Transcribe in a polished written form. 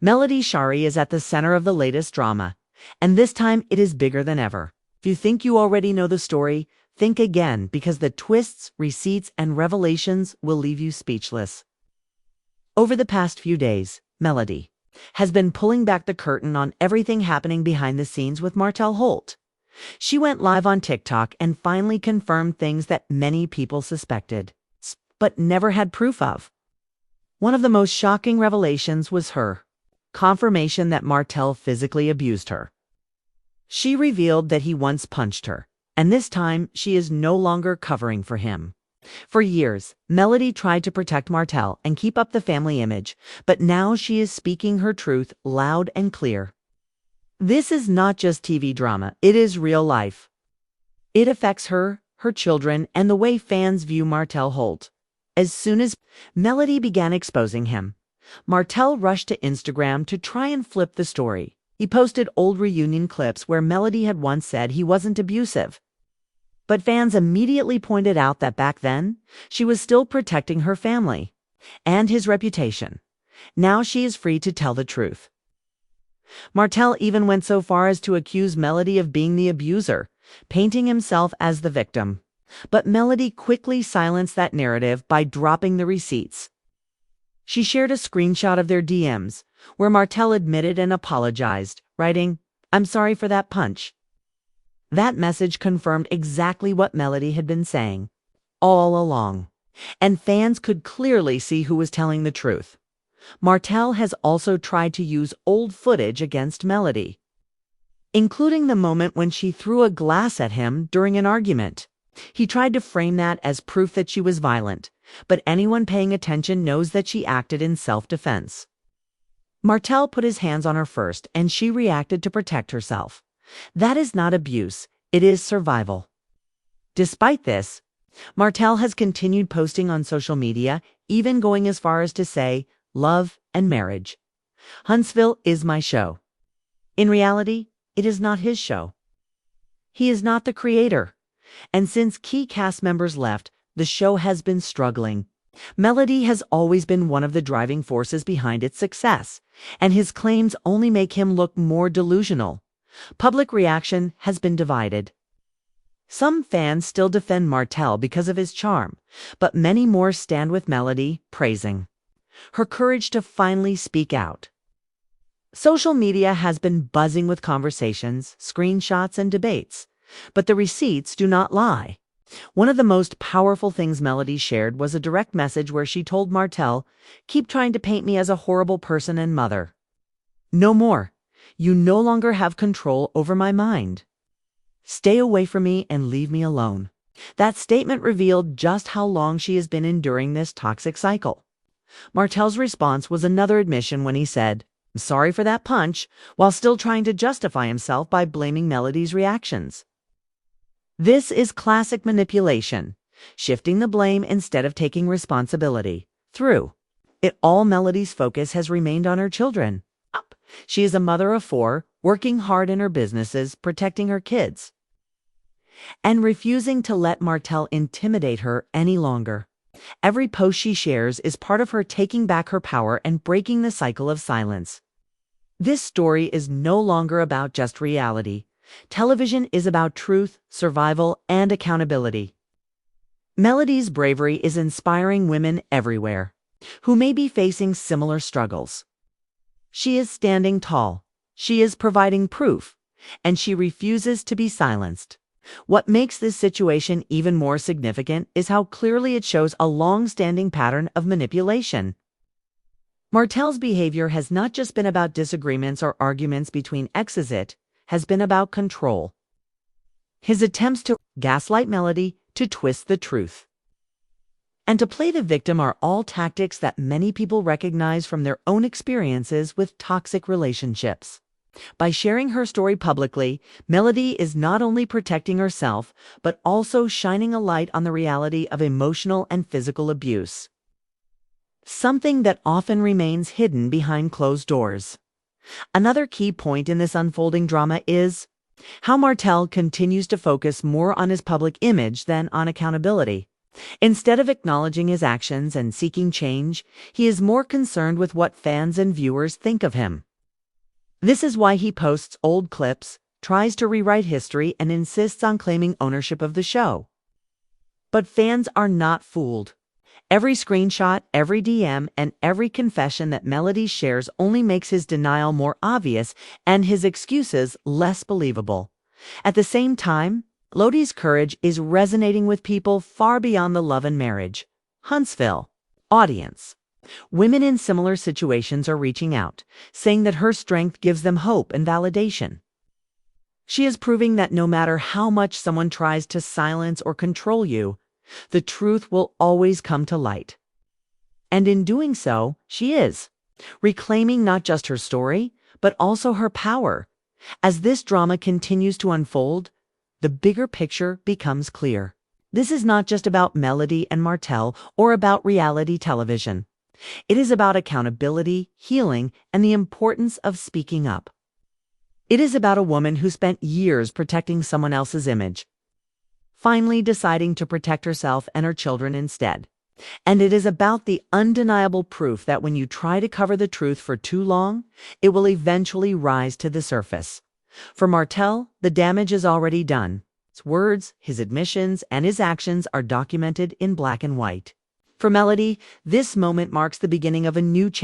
Melody Shari is at the center of the latest drama, and this time it is bigger than ever. If you think you already know the story, think again, because the twists, receipts, and revelations will leave you speechless. Over the past few days, Melody has been pulling back the curtain on everything happening behind the scenes with Martell Holt. She went live on TikTok and finally confirmed things that many people suspected, but never had proof of. One of the most shocking revelations was her confirmation that Martell physically abused her. She revealed that he once punched her, and this time she is no longer covering for him. For years, Melody tried to protect Martell and keep up the family image, but now she is speaking her truth loud and clear. This is not just TV drama, it is real life. It affects her, her children, and the way fans view Martell Holt. As soon as Melody began exposing him, Martell rushed to Instagram to try and flip the story. He posted old reunion clips where Melody had once said he wasn't abusive. But fans immediately pointed out that back then, she was still protecting her family and his reputation. Now she is free to tell the truth. Martell even went so far as to accuse Melody of being the abuser, painting himself as the victim. But Melody quickly silenced that narrative by dropping the receipts. She shared a screenshot of their DMs, where Martell admitted and apologized, writing, "I'm sorry for that punch." That message confirmed exactly what Melody had been saying all along, and fans could clearly see who was telling the truth. Martell has also tried to use old footage against Melody, including the moment when she threw a glass at him during an argument. He tried to frame that as proof that she was violent, but anyone paying attention knows that she acted in self-defense. Martell put his hands on her first, and she reacted to protect herself. That is not abuse, it is survival. Despite this, Martell has continued posting on social media, even going as far as to say, "Love and marriage. Huntsville is my show." In reality, it is not his show. He is not the creator. And since key cast members left, the show has been struggling. Melody has always been one of the driving forces behind its success, and his claims only make him look more delusional. Public reaction has been divided. Some fans still defend Martell because of his charm, but many more stand with Melody, praising her courage to finally speak out. Social media has been buzzing with conversations, screenshots, and debates, but the receipts do not lie. One of the most powerful things Melody shared was a direct message where she told Martell, "Keep trying to paint me as a horrible person and mother. No more. You no longer have control over my mind. Stay away from me and leave me alone." That statement revealed just how long she has been enduring this toxic cycle. Martell's response was another admission when he said, "I'm sorry for that punch," while still trying to justify himself by blaming Melody's reactions. This is classic manipulation, shifting the blame instead of taking responsibility. Through it all, Melody's focus has remained on her children. She is a mother of 4, working hard in her businesses, protecting her kids, and refusing to let Martell intimidate her any longer. Every post she shares is part of her taking back her power and breaking the cycle of silence. This story is no longer about just reality. Television is about truth, survival, and accountability. Melody's bravery is inspiring women everywhere who may be facing similar struggles. She is standing tall, she is providing proof, and she refuses to be silenced. What makes this situation even more significant is how clearly it shows a long-standing pattern of manipulation. Martell's behavior has not just been about disagreements or arguments between exes, it has been about control. His attempts to gaslight Melody, to twist the truth, and to play the victim are all tactics that many people recognize from their own experiences with toxic relationships. By sharing her story publicly, Melody is not only protecting herself, but also shining a light on the reality of emotional and physical abuse, something that often remains hidden behind closed doors. Another key point in this unfolding drama is how Martell continues to focus more on his public image than on accountability. Instead of acknowledging his actions and seeking change, he is more concerned with what fans and viewers think of him. This is why he posts old clips, tries to rewrite history, and insists on claiming ownership of the show. But fans are not fooled. Every screenshot, every DM, and every confession that Melody shares only makes his denial more obvious and his excuses less believable. At the same time, Lodi's courage is resonating with people far beyond the love and marriage. Huntsville. Audience. Women in similar situations are reaching out, saying that her strength gives them hope and validation. She is proving that no matter how much someone tries to silence or control you, the truth will always come to light. And in doing so, she is reclaiming not just her story, but also her power. As this drama continues to unfold, the bigger picture becomes clear. This is not just about Melody and Martell or about reality television. It is about accountability, healing, and the importance of speaking up. It is about a woman who spent years protecting someone else's image, finally deciding to protect herself and her children instead. And it is about the undeniable proof that when you try to cover the truth for too long, it will eventually rise to the surface. For Martell, the damage is already done. His words, his admissions, and his actions are documented in black and white. For Melody, this moment marks the beginning of a new chapter.